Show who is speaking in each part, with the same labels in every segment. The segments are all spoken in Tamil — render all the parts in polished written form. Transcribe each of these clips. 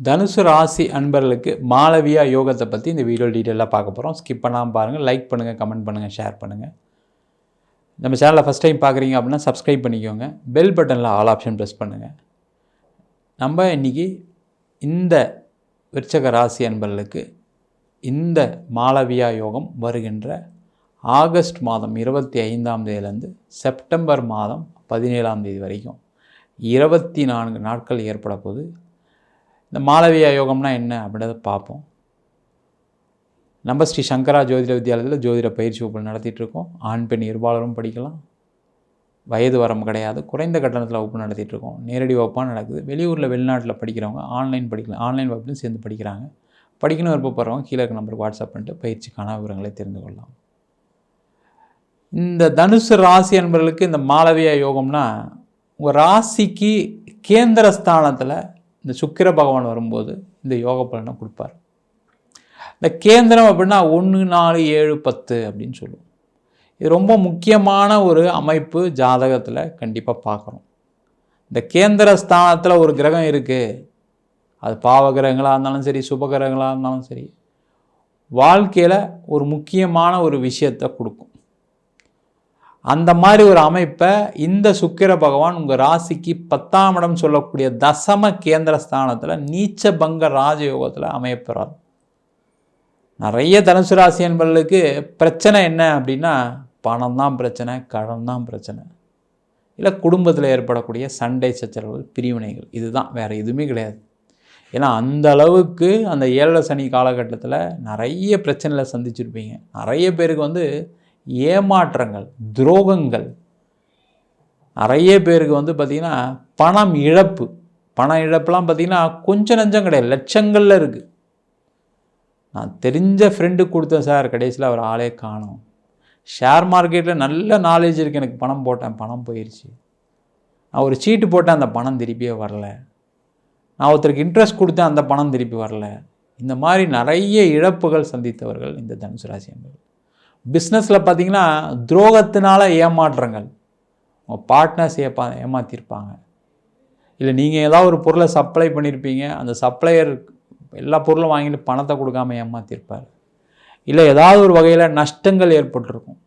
Speaker 1: தனுசு ராசி அன்பர்களுக்கு மாளவியா யோகத்தை பற்றி இந்த வீடியோ டீட்டெயிலாக பார்க்க போகிறோம். ஸ்கிப் பண்ணாமல் பாருங்கள். லைக் பண்ணுங்கள், கமெண்ட் பண்ணுங்கள், ஷேர் பண்ணுங்கள். நம்ம சேனலை ஃபஸ்ட் டைம் பார்க்குறீங்க அப்படின்னா சப்ஸ்கிரைப் பண்ணிக்கோங்க. பெல் பட்டனில் ஆல் ஆப்ஷன் ப்ரெஸ் பண்ணுங்கள். நம்ம இன்றைக்கி இந்த விருச்சக ராசி அன்பர்களுக்கு இந்த மாளவியா யோகம் வருகின்ற ஆகஸ்ட் மாதம் 25ஆம் தேதியிலேருந்து செப்டம்பர் மாதம் 17ஆம் தேதி வரைக்கும் 24 நாட்கள் ஏற்பட போகுது. இந்த மாளவியா யோகம்னா என்ன அப்படின்றத பார்ப்போம். நம்ம ஸ்ரீ சங்கரா ஜோதிட வித்யாலயத்தில் ஜோதிட பயிற்சி வகுப்பு நடத்திட்டுருக்கோம். ஆண் பெண் இருபாலரும் படிக்கலாம். வயது வரம்பு கிடையாது. குறைந்த கட்டணத்தில் வகுப்பு நடத்திட்டுருக்கோம். நேரடி வகுப்பாக நடக்குது. வெளியூரில் வெளிநாட்டில் படிக்கிறவங்க ஆன்லைன் படிக்கலாம். ஆன்லைன் வகுப்புலையும் சேர்ந்து படிக்கிறாங்க. படிக்கணும் விருப்பப்படுறவங்க கீழே இருக்க நம்பருக்கு வாட்ஸ்அப் பண்ணிட்டு பயிற்சிக்கான விவரங்களை தெரிந்து கொள்ளலாம். இந்த தனுசு ராசி அன்பர்களுக்கு இந்த மாளவியா யோகம்னா உங்கள் ராசிக்கு கேந்திர ஸ்தானத்தில் இந்த சுக்கிர பகவான் வரும்போது இந்த யோக பலனை கொடுப்பார். இந்த கேந்திரம் அப்படின்னா 1, 4, 7, 10 அப்படின்னு சொல்லுவோம். இது ரொம்ப முக்கியமான ஒரு அமைப்பு ஜாதகத்தில் கண்டிப்பாக பார்க்குறோம். இந்த கேந்திர ஸ்தானத்தில் ஒரு கிரகம் இருக்குது. அது பாவ கிரகங்களாக இருந்தாலும் சரி, சுப கிரகங்களாக இருந்தாலும் சரி, வாழ்க்கையில் ஒரு முக்கியமான ஒரு விஷயத்தை கொடுக்கும். அந்த மாதிரி ஒரு அமைப்பை இந்த சுக்கிர பகவான் உங்கள் ராசிக்கு 10ஆம் இடம் சொல்லக்கூடிய தசம கேந்திர ஸ்தானத்தில் நீச்ச பங்க ராஜயோகத்தில் அமையப்பெறார். நிறைய தனுசு ராசி என்பவர்களுக்கு பிரச்சனை என்ன அப்படின்னா பணம் தான் பிரச்சனை, கடன் தான் பிரச்சனை, இல்லை குடும்பத்தில் ஏற்படக்கூடிய சண்டை சச்சரவுகள், பிரிவினைகள், இதுதான், வேறு எதுவுமே கிடையாது. ஏன்னா அந்த அளவுக்கு அந்த 7 சனி காலகட்டத்தில் நிறைய பிரச்சனைகளை சந்திச்சிருப்பீங்க. நிறைய பேருக்கு ஏமாற்றங்கள், துரோகங்கள், நிறைய பேருக்கு பார்த்திங்கன்னா பணம் இழப்பு. பண இழப்புலாம் பார்த்திங்கன்னா கொஞ்சம் நஞ்சம் கிடையாது, லட்சங்களில் இருக்குது. நான் தெரிஞ்ச ஃப்ரெண்டுக்கு கொடுத்தேன் சார், கடைசியில் அவர் ஆளே காணோம். ஷேர் மார்க்கெட்டில் நல்ல நாலேஜ் இருக்குது, எனக்கு பணம் போட்டேன், பணம் போயிடுச்சு. நான் ஒரு சீட்டு போட்டேன், அந்த பணம் திருப்பியே வரல. நான் ஒருத்தருக்கு இன்ட்ரெஸ்ட் கொடுத்தேன், அந்த பணம் திருப்பி வரல. இந்த மாதிரி நிறைய இழப்புகள் சந்தித்தவர்கள் இந்த தனுசு ராசி என்பது. பிஸ்னஸில் பார்த்திங்கன்னா துரோகத்தினால ஏமாற்றங்கள். உங்கள் பார்ட்னர்ஸ் ஏமாற்றிருப்பாங்க. இல்லை நீங்கள் ஏதாவது ஒரு பொருளை சப்ளை பண்ணியிருப்பீங்க, அந்த சப்ளையர் எல்லா பொருளும் வாங்கிட்டு பணத்தை கொடுக்காமல் ஏமாற்றிருப்பார். இல்லை ஏதாவது ஒரு வகையில் நஷ்டங்கள் ஏற்பட்டிருக்கும்.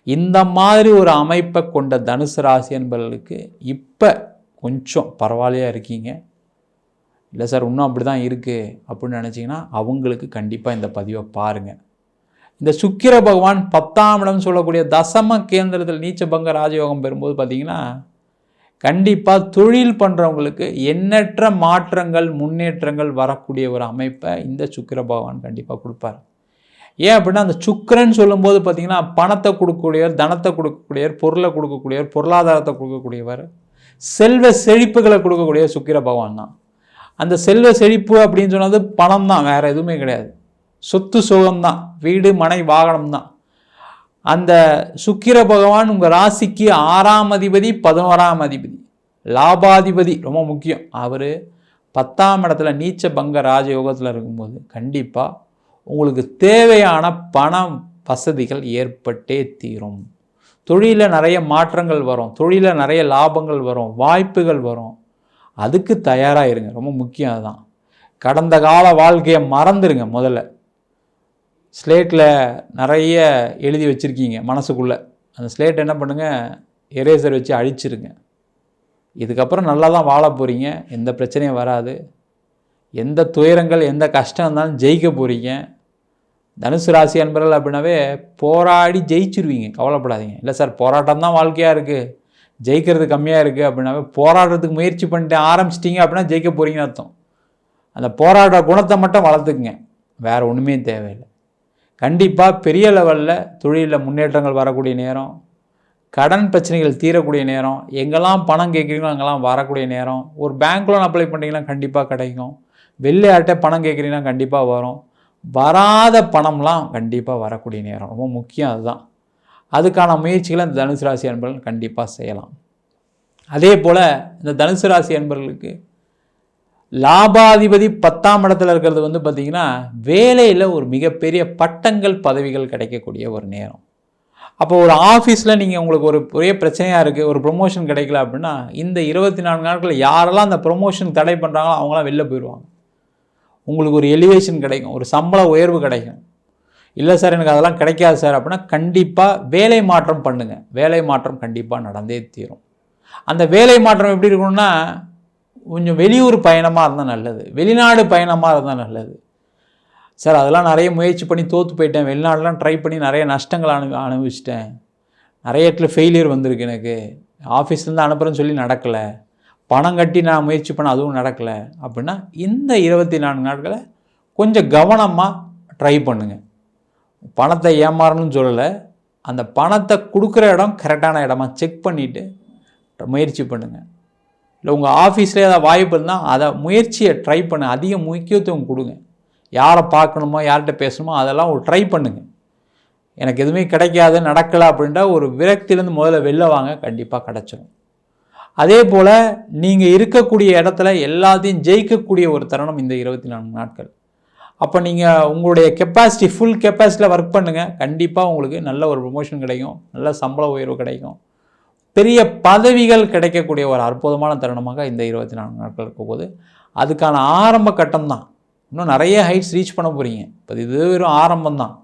Speaker 1: இந்த மாதிரி ஒரு அமைப்பை கொண்ட தனுசு ராசி என்பவர்களுக்கு இப்போ கொஞ்சம் பரவாயில்லையாக இருக்கீங்க. இல்லை சார் இன்னும் அப்படி தான் இருக்குது அப்படின்னு நினச்சிங்கன்னா அவங்களுக்கு கண்டிப்பாக இந்த பதிவை பாருங்கள். இந்த சுக்கிர பகவான் 10ஆம் இடம் சொல்லக்கூடிய தசம கேந்திரத்தில் நீச்ச பங்க ராஜயோகம் பெறும்போது பார்த்திங்கன்னா கண்டிப்பாக தொழில் பண்ணுறவங்களுக்கு எண்ணற்ற மாற்றங்கள், முன்னேற்றங்கள் வரக்கூடிய ஒரு அமைப்பை இந்த சுக்கிர பகவான் கண்டிப்பாக கொடுப்பார். ஏன் அப்படின்னா அந்த சுக்கிரன் சொல்லும்போது பார்த்திங்கன்னா பணத்தை கொடுக்கக்கூடியவர், தனத்தை கொடுக்கக்கூடியவர், பொருளை கொடுக்கக்கூடியவர், பொருளாதாரத்தை கொடுக்கக்கூடியவர், செல்வ செழிப்புகளை கொடுக்கக்கூடிய சுக்கிர பகவான் தான். அந்த செல்வ செழிப்பு அப்படின்னு சொன்னது பணம் தான், வேறு எதுவுமே கிடையாது. சொத்து சுகம்தான், வீடு மனை வாகனம் தான். அந்த சுக்கிர பகவான் உங்கள் ராசிக்கு 6ஆம் அதிபதி, 11ஆம் அதிபதி, லாபாதிபதி, ரொம்ப முக்கியம். அவர் 10ஆம் இடத்துல நீச்ச பங்க ராஜயோகத்தில் இருக்கும்போது கண்டிப்பாக உங்களுக்கு தேவையான பண வசதிகள் ஏற்பட்டே தீரும். தொழிலில் நிறைய மாற்றங்கள் வரும், தொழிலில் நிறைய லாபங்கள் வரும், வாய்ப்புகள் வரும். அதுக்கு தயாராக இருங்க, ரொம்ப முக்கியம். அதுதான். கடந்த கால வாழ்க்கையை மறந்துடுங்க. முதல்ல ஸ்லேட்டில் நிறைய எழுதி வச்சுருக்கீங்க மனசுக்குள்ளே, அந்த ஸ்லேட் என்ன பண்ணுங்கள், எரேசர் வச்சு அழிச்சிருங்க. இதுக்கப்புறம் நல்லா தான் வாழ போகிறீங்க. எந்த பிரச்சனையும் வராது. எந்த துயரங்கள், எந்த கஷ்டம் இருந்தாலும் ஜெயிக்க போகிறீங்க. தனுசு ராசி அன்பர்கள் அப்படின்னாவே போராடி ஜெயிச்சிருவீங்க, கவலைப்படாதீங்க. இல்லை சார் போராட்டம் தான் வாழ்க்கையாக இருக்குது, ஜெயிக்கிறது கம்மியாக இருக்குது அப்படின்னாவே போராடுறதுக்கு முயற்சி பண்ணிட்டு ஆரம்பிச்சிட்டிங்க அப்படின்னா ஜெயிக்க போகிறீங்கன்னு அர்த்தம். அந்த போராடுற குணத்தை மட்டும் வளர்த்துக்குங்க, வேறு ஒன்றுமே தேவையில்லை. கண்டிப்பாக பெரிய லெவலில் தொழிலில் முன்னேற்றங்கள் வரக்கூடிய நேரம், கடன் பிரச்சனைகள் தீரக்கூடிய நேரம், எங்கெல்லாம் பணம் கேட்குறீங்களோ அங்கெல்லாம் வரக்கூடிய நேரம். ஒரு பேங்க் லோன் அப்ளை பண்ணிங்கன்னா கண்டிப்பாக கிடைக்கும். வெளியாட்ட பணம் கேட்குறீங்கன்னா கண்டிப்பாக வரும். வராத பணம்லாம் கண்டிப்பாக வரக்கூடிய நேரம், ரொம்ப முக்கியம். அதுதான். அதுக்கான முயற்சிகளை இந்த தனுசு ராசி அன்பர்கள் கண்டிப்பாக செய்யலாம். அதே போல் இந்த தனுசு ராசி அன்பர்களுக்கு லாபாதிபதி 10ஆம் இடத்துல இருக்கிறது பார்த்திங்கன்னா வேலையில் ஒரு மிகப்பெரிய பட்டங்கள், பதவிகள் கிடைக்கக்கூடிய ஒரு நேரம். அப்போ ஒரு ஆஃபீஸில் நீங்கள் உங்களுக்கு ஒரு பெரிய பிரச்சனையாக இருக்குது, ஒரு ப்ரொமோஷன் கிடைக்கல அப்படின்னா இந்த 24 நாட்களில் யாரெல்லாம் அந்த ப்ரொமோஷன் தடை பண்ணுறாங்களோ அவங்களாம் வெளில போயிடுவாங்க. உங்களுக்கு ஒரு எலிவேஷன் கிடைக்கும், ஒரு சம்பள உயர்வு கிடைக்கும். இல்லை சார் எனக்கு அதெல்லாம் கிடைக்காது சார் அப்படின்னா கண்டிப்பாக வேலை மாற்றம் பண்ணுங்கள். வேலை மாற்றம் கண்டிப்பாக நடந்தே தீரும். அந்த வேலை மாற்றம் எப்படி இருக்கணும்னா கொஞ்சம் வெளியூர் பயணமாக இருந்தால் நல்லது, வெளிநாடு பயணமாக இருந்தால் நல்லது. சார் அதெல்லாம் நிறைய முயற்சி பண்ணி தோற்று போயிட்டேன், வெளிநாடுலாம் ட்ரை பண்ணி நிறைய நஷ்டங்கள் அனுபவிச்சிட்டேன், நிறைய இடத்துல ஃபெயிலியர் வந்திருக்கு, எனக்கு ஆஃபீஸ்லேருந்து அனுப்புகிறேன்னு சொல்லி நடக்கலை, பணம் கட்டி நான் முயற்சி பண்ண அதுவும் நடக்கலை அப்படின்னா இந்த 24 நாட்களை கொஞ்சம் கவனமாக ட்ரை பண்ணுங்கள். பணத்தை ஏமாறணும்னு சொல்லலை, அந்த பணத்தை கொடுக்குற இடம் கரெக்டான இடமா செக் பண்ணிவிட்டு முயற்சி பண்ணுங்கள். இல்லை உங்கள் ஆஃபீஸில் ஏதாவது வாய்ப்பு இருந்தால் அதை முயற்சியை ட்ரை பண்ண அதிக முக்கியத்துவம் கொடுங்க. யாரை பார்க்கணுமோ யார்கிட்ட பேசணுமோ அதெல்லாம் ஒரு ட்ரை பண்ணுங்கள். எனக்கு எதுவுமே கிடைக்காது நடக்கலை அப்படின்ற ஒரு விரக்தியிலேருந்து முதல்ல வெளில வாங்க, கண்டிப்பாக கிடச்சிடும். அதே போல் நீங்கள் இருக்கக்கூடிய இடத்துல எல்லாத்தையும் ஜெயிக்கக்கூடிய ஒரு தருணம் இந்த 24 நாட்கள். அப்போ நீங்கள் உங்களுடைய கெப்பாசிட்டி ஃபுல் கெப்பாசிட்டியில் ஒர்க் பண்ணுங்கள், கண்டிப்பாக உங்களுக்கு நல்ல ஒரு ப்ரொமோஷன் கிடைக்கும், நல்ல சம்பள உயர்வு கிடைக்கும், பெரிய பதவிகள் கிடைக்கக்கூடிய ஒரு அற்புதமான தருணமாக இந்த 24 நாட்கள் இருக்கும் போது அதுக்கான ஆரம்ப கட்டம் தான். இன்னும் நிறைய ஹைட்ஸ் ரீச் பண்ண போகிறீங்க. இப்போ இது வெறும் ஆரம்பம் தான்,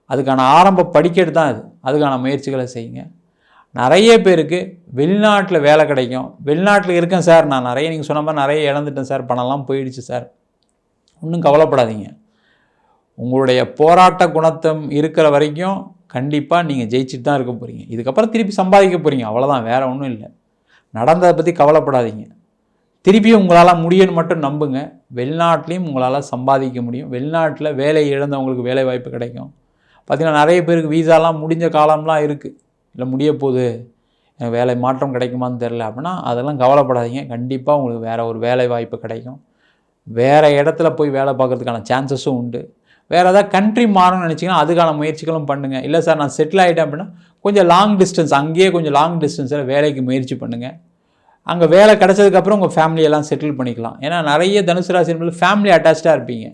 Speaker 1: அதுக்கான ஆரம்ப படிக்கட்டு தான் இது. அதுக்கான முயற்சிகளை செய்யுங்க. நிறைய பேருக்கு வெளிநாட்டில் வேலை கிடைக்கும். வெளிநாட்டில் இருக்கேன் சார், நான் நிறைய நீங்கள் சொன்ன மாதிரி நிறைய இழந்துட்டேன் சார், பணம்லாம் போயிடுச்சு சார், ஒன்றும் கவலைப்படாதீங்க. உங்களுடைய போராட்ட குணத்தம் இருக்கிற வரைக்கும் கண்டிப்பாக நீங்கள் ஜெயிச்சுட்டு தான் இருக்க போகிறீங்க. இதுக்கப்புறம் திருப்பி சம்பாதிக்க போகிறீங்க, அவ்வளோதான், வேறு ஒன்றும் இல்லை. நடந்ததை பற்றி கவலைப்படாதீங்க. திருப்பியும் உங்களால் முடியும்னு மட்டும் நம்புங்க. வெளிநாட்டிலையும் உங்களால் சம்பாதிக்க முடியும். வெளிநாட்டில் வேலை இழந்தவங்களுக்கு வேலை வாய்ப்பு கிடைக்கும். பார்த்திங்கன்னா நிறைய பேருக்கு வீசாலாம் முடிஞ்ச காலம்லாம் இருக்குது, இல்லை முடிய போகுது, எனக்கு வேலை மாற்றம் கிடைக்குமான்னு தெரில அப்படின்னா அதெல்லாம் கவலைப்படாதீங்க. கண்டிப்பாக உங்களுக்கு வேறு ஒரு வேலை வாய்ப்பு கிடைக்கும். வேறு இடத்துல போய் வேலை பார்க்குறதுக்கான சான்சஸும் உண்டு. வேறு ஏதாவது கண்ட்ரி மாறணும்னு நினச்சிங்கன்னா அதுக்கான முயற்சிகளும் பண்ணுங்கள். இல்லை சார் நான் செட்டில் ஆகிட்டேன் அப்படின்னா கொஞ்சம் லாங் டிஸ்டன்ஸ், அங்கேயே கொஞ்சம் லாங் டிஸ்டன்ஸில் வேலைக்கு முயற்சி பண்ணுங்கள். அங்கே வேலை கிடச்சதுக்கப்புறம் உங்கள் ஃபேமிலியெல்லாம் செட்டில் பண்ணிக்கலாம். ஏன்னா நிறைய தனுசு ராசி என்பது ஃபேமிலி அட்டாச்சாக இருப்பீங்க.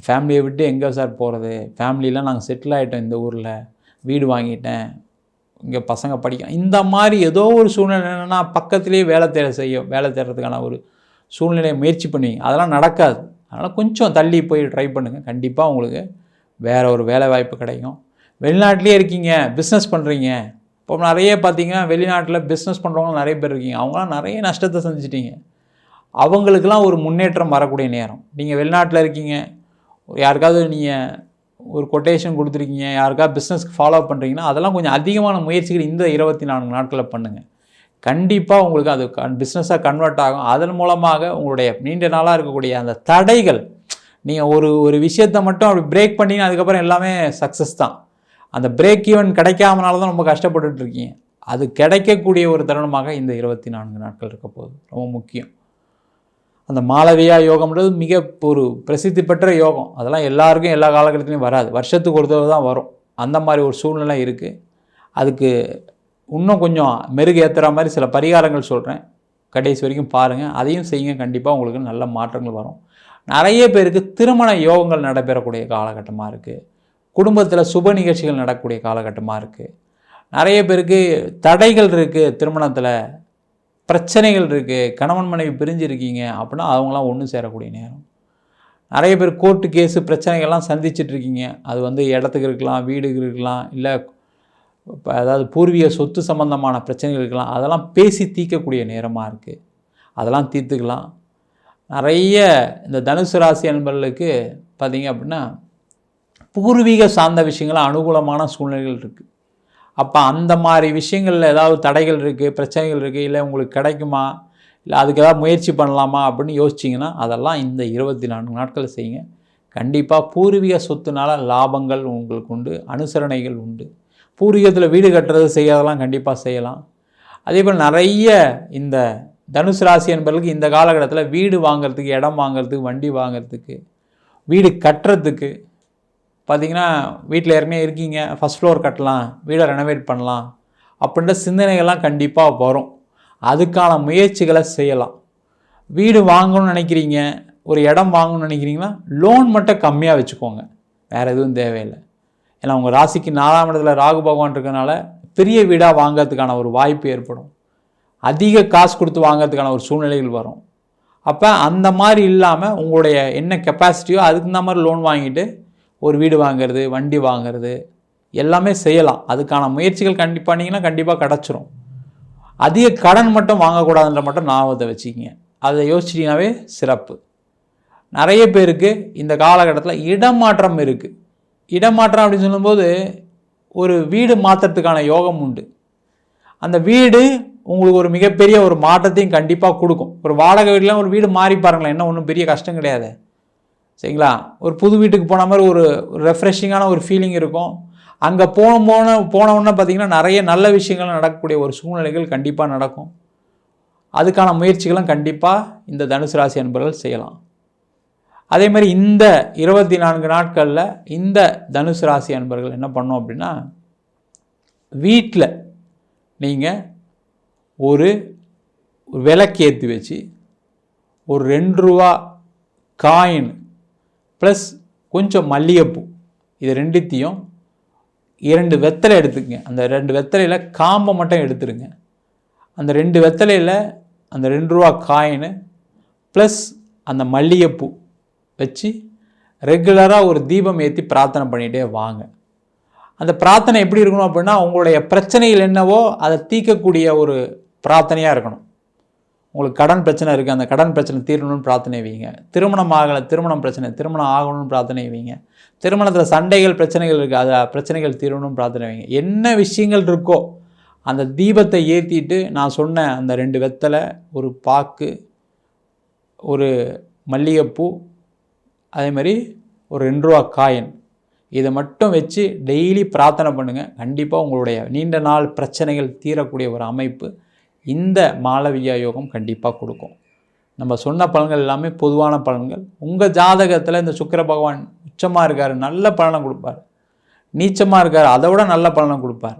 Speaker 1: ஃபேமிலியை விட்டு எங்கே சார் போகிறது, ஃபேமிலியெலாம் நாங்கள் செட்டில் ஆகிட்டோம், இந்த ஊரில் வீடு வாங்கிட்டேன், இங்கே பசங்க படிக்க, இந்த மாதிரி ஏதோ ஒரு சூழ்நிலை என்னென்னா பக்கத்துலேயே வேலை தேடுறதுக்கான ஒரு சூழ்நிலையை முயற்சி பண்ணுவீங்க. அதெல்லாம் நடக்காது. அதனால் கொஞ்சம் தள்ளி போய் ட்ரை பண்ணுங்கள், கண்டிப்பாக உங்களுக்கு வேறு ஒரு வேலை வாய்ப்பு கிடைக்கும். வெளிநாட்டிலே இருக்கீங்க, பிஸ்னஸ் பண்ணுறீங்க, இப்போ நிறைய பார்த்தீங்கன்னா வெளிநாட்டில் பிஸ்னஸ் பண்ணுறவங்க நிறைய பேர் இருக்கீங்க, அவங்களாம் நிறைய நஷ்டத்தை செஞ்சுட்டீங்க. அவங்களுக்கெல்லாம் ஒரு முன்னேற்றம் வரக்கூடிய நேரம். நீங்கள் வெளிநாட்டில் இருக்கீங்க, யாருக்காவது நீங்கள் ஒரு கொட்டேஷன் கொடுத்துருக்கீங்க, யாருக்காவது பிஸ்னஸ்க்கு ஃபாலோ பண்ணுறீங்கன்னா அதெல்லாம் கொஞ்சம் அதிகமான முயற்சிகள் இந்த 24 நாட்களில் பண்ணுங்கள். கண்டிப்பாக உங்களுக்கு அது பிஸ்னஸாக கன்வெர்ட் ஆகும். அதன் மூலமாக உங்களுடைய நீண்ட நாளாக இருக்கக்கூடிய அந்த தடைகள், நீங்கள் ஒரு விஷயத்தை மட்டும் அப்படி பிரேக் பண்ணிங்கன்னா அதுக்கப்புறம் எல்லாமே சக்ஸஸ் தான். அந்த பிரேக் ஈவன் கிடைக்காமனால தான் ரொம்ப கஷ்டப்பட்டுட்டு இருக்கீங்க. அது கிடைக்கக்கூடிய ஒரு தருணமாக இந்த 24 நாட்கள் இருக்க போகுது. ரொம்ப முக்கியம். அந்த மாளவியா யோகம்ன்றது மிக ஒரு பிரசித்தி பெற்ற யோகம். அதெல்லாம் எல்லாருக்கும் எல்லா காலகட்டத்துலையும் வராது, வருஷத்துக்கு ஒரு தடவை தான் வரும். அந்த மாதிரி ஒரு சூழ்நிலை இருக்குது. அதுக்கு இன்னும் கொஞ்சம் மெருகு ஏற்றுற மாதிரி சில பரிகாரங்கள் சொல்கிறேன், கடைசி வரைக்கும் பாருங்கள், அதையும் செய்யுங்க. கண்டிப்பாக உங்களுக்கு நல்ல மாற்றங்கள் வரும். நிறைய பேருக்கு திருமண யோகங்கள் நடைபெறக்கூடிய காலகட்டமாக இருக்குது. குடும்பத்தில் சுப நிகழ்ச்சிகள் நடக்கக்கூடிய காலகட்டமாக இருக்குது. நிறைய பேருக்கு தடைகள் இருக்குது, திருமணத்தில் பிரச்சனைகள் இருக்குது, கணவன் மனைவி பிரிஞ்சிருக்கீங்க அப்படின்னா அவங்களாம் ஒன்று சேரக்கூடிய நேரம். நிறைய பேர் கோர்ட்டு கேஸு பிரச்சனைகள்லாம் சந்திச்சிட்ருக்கீங்க. அது இடத்துக்கு இருக்கலாம், வீடுக்கு இருக்கலாம், இல்லை இப்போ அதாவது பூர்வீக சொத்து சம்பந்தமான பிரச்சனைகள் இருக்கலாம். அதெல்லாம் பேசி தீர்க்கக்கூடிய நேரமாக இருக்குது, அதெல்லாம் தீர்த்துக்கலாம். நிறைய இந்த தனுசு ராசி அன்பர்களுக்கு பார்த்திங்க அப்படின்னா பூர்வீக சார்ந்த விஷயங்கள் அனுகூலமான சூழ்நிலைகள் இருக்குது. அப்போ அந்த மாதிரி விஷயங்களில் ஏதாவது தடைகள் இருக்குது, பிரச்சனைகள் இருக்குது, இல்லை உங்களுக்கு கிடைக்குமா, இல்லை அதுக்கு ஏதாவது முயற்சி பண்ணலாமா அப்படின்னு யோசிச்சிங்கன்னா அதெல்லாம் இந்த 24 நாட்கள் செய்யுங்க. கண்டிப்பாக பூர்வீக சொத்துனால லாபங்கள் உங்களுக்கு உண்டு, அனுசரணைகள் உண்டு. பூர்வீகத்தில் வீடு கட்டுறது செய்யறதெல்லாம் கண்டிப்பாக செய்யலாம். அதே போல் நிறைய இந்த தனுசு ராசி என்பவர்களுக்கு இந்த காலகட்டத்தில் வீடு வாங்கிறதுக்கு, இடம் வாங்கிறதுக்கு, வண்டி வாங்கிறதுக்கு, வீடு கட்டுறதுக்கு பார்த்திங்கன்னா வீட்டில் ஏற்கனவே இருக்கீங்க, ஃபஸ்ட் ஃப்ளோர் கட்டலாம், வீடை ரெனோவேட் பண்ணலாம் அப்படின்ற சிந்தனைகள்லாம் கண்டிப்பாக வரும். அதுக்கான முயற்சிகளை செய்யலாம். வீடு வாங்கணும்னு நினைக்கிறீங்க, ஒரு இடம் வாங்கணும்னு நினைக்கிறீங்கன்னா லோன் மட்டும் கம்மியாக வச்சுக்கோங்க, வேறு எதுவும் தேவையில்லை. ஏன்னா உங்கள் ராசிக்கு 4ஆம் இடத்துல ராகு பகவான் இருக்கனால பெரிய வீடாக வாங்கிறதுக்கான ஒரு வாய்ப்பு ஏற்படும். அதிக காசு கொடுத்து வாங்கிறதுக்கான ஒரு சூழ்நிலைகள் வரும். அப்போ அந்த மாதிரி இல்லாமல் உங்களுடைய என்ன கெப்பாசிட்டியோ அதுக்கு இந்த மாதிரி லோன் வாங்கிட்டு ஒரு வீடு வாங்கிறது, வண்டி வாங்கிறது எல்லாமே செய்யலாம். அதுக்கான முயற்சிகள் பண்ணிங்கன்னா கண்டிப்பாக கிடச்சிரும். அதிக கடன் மட்டும் வாங்கக்கூடாதுன்ற மட்டும் ஞாபகத்தை வச்சுக்கிங்க. அதை யோசிச்சிட்டிங்கனாவே சிறப்பு. நிறைய பேருக்கு இந்த காலகட்டத்தில் இடமாற்றம் இருக்குது. இடமாற்றம் அப்படின்னு சொல்லும்போது ஒரு வீடு மாற்றத்துக்கான யோகம் உண்டு. அந்த வீடு உங்களுக்கு ஒரு மிகப்பெரிய ஒரு மாற்றத்தையும் கண்டிப்பாக கொடுக்கும். ஒரு வாடகை வீட்டில் ஒரு வீடு மாறி பாருங்களேன், என்ன ஒன்றும் பெரிய கஷ்டம் கிடையாது. சரிங்களா? ஒரு புது வீட்டுக்கு போன மாதிரி ஒரு ரெஃப்ரெஷிங்கான ஒரு ஃபீலிங் இருக்கும். அங்கே போனவுடனே பார்த்திங்கன்னா நிறைய நல்ல விஷயங்கள் நடக்கக்கூடிய ஒரு சூழ்நிலைகள் கண்டிப்பாக நடக்கும். அதுக்கான முயற்சிகளும் கண்டிப்பாக இந்த தனுசு ராசி அன்பர்கள் செய்யலாம். அதே மாதிரி இந்த 24 நாட்களில் இந்த தனுசு ராசி அன்பர்கள் என்ன பண்ணோம் அப்படின்னா, வீட்டில் நீங்கள் ஒரு விளக்கேற்றி வச்சு ஒரு 2 ரூபா காயின் ப்ளஸ் கொஞ்சம் மல்லிகைப்பூ, இது ரெண்டுத்தையும் 2 வெத்தலை எடுத்துக்கங்க. அந்த 2 வெத்தலையில் காம்பை மட்டும் எடுத்துருங்க. அந்த 2 வெத்தலையில் அந்த 2 ரூபா காயின் ப்ளஸ் அந்த மல்லிகைப்பூ வச்சு ரெகுலராக ஒரு தீபம் ஏற்றி பிரார்த்தனை பண்ணிகிட்டே வாங்க. அந்த பிரார்த்தனை எப்படி இருக்கணும் அப்படின்னா, உங்களுடைய பிரச்சனைகள் என்னவோ அதை தீர்க்கக்கூடிய ஒரு பிரார்த்தனையாக இருக்கணும். உங்களுக்கு கடன் பிரச்சனை இருக்குது, அந்த கடன் பிரச்சனை தீரணும்னு பிரார்த்தனை வைங்க. திருமணம் ஆகலை, திருமணம் ஆகணும்னு பிரார்த்தனை வைங்க. திருமணத்தில் சண்டைகள் பிரச்சனைகள் இருக்குது, அதை பிரச்சனைகள் தீரணும்னு பிரார்த்தனை வைங்க. என்ன விஷயங்கள் இருக்கோ அந்த தீபத்தை ஏற்றிட்டு நான் சொன்ன அந்த 2 வெத்தலை, ஒரு பாக்கு, ஒரு மல்லிகைப்பூ, அதே மாதிரி ஒரு 2 ரூபா காயின், இதை மட்டும் வச்சு டெய்லி பிரார்த்தனை பண்ணுங்கள். கண்டிப்பாக உங்களுடைய நீண்ட நாள் பிரச்சனைகள் தீரக்கூடிய ஒரு அமைப்பு இந்த மாளவியா யோகம் கண்டிப்பாக கொடுக்கும். நம்ம சொன்ன பலன்கள் எல்லாமே பொதுவான பலன்கள். உங்கள் ஜாதகத்தில் இந்த சுக்கிர பகவான் உச்சமாக இருக்கார், நல்ல பலனை கொடுப்பார். நீச்சமாக இருக்கார், அதை விட நல்ல பலனை கொடுப்பார்.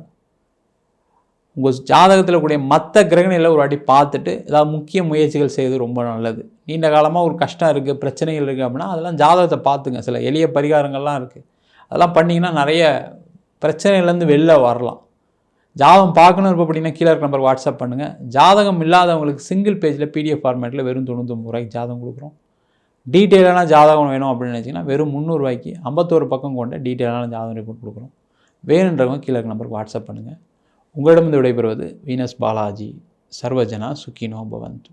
Speaker 1: உங்கள் ஜாதகத்தில் கூடிய மற்ற கிரகணிகளை ஒரு வாட்டி பார்த்துட்டு ஏதாவது முக்கிய முயற்சிகள் செய்வது ரொம்ப நல்லது. நீண்ட காலமாக ஒரு கஷ்டம் இருக்குது, பிரச்சனைகள் இருக்குது அப்படின்னா அதெல்லாம் ஜாதகத்தை பார்த்துங்க. சில எளிய பரிகாரங்கள்லாம் இருக்குது, அதெல்லாம் பண்ணிங்கன்னா நிறைய பிரச்சனைகள்லேருந்து வெளில வரலாம். ஜாதகம் பார்க்கணும் இப்போ அப்படின்னா கீழே இருக்க நம்பர் வாட்ஸ்அப் பண்ணுங்கள். ஜாதகம் இல்லாதவங்களுக்கு சிங்கிள் பேஜில் PDF ஃபார்மேட்டில் வெறும் 99 ரூபாய்க்கு ஜாதகம் கொடுக்குறோம். டீட்டெயிலான ஜாதகம் வேணும் அப்படின்னு நினச்சிங்கன்னா வெறும் 300 ரூபாய்க்கு 51 பக்கம் கொண்ட டீட்டெயிலான ஜாதகம் ரிப்போர்ட் கொடுக்குறோம். வேணுன்றவங்க கீழே இருக்க நம்பருக்கு வாட்ஸ்அப் பண்ணுங்கள். உங்களிடமிருந்து விடைபெறுவது வீனஸ் பாலாஜி. சர்வஜனா சுக்கினோ பவந்து.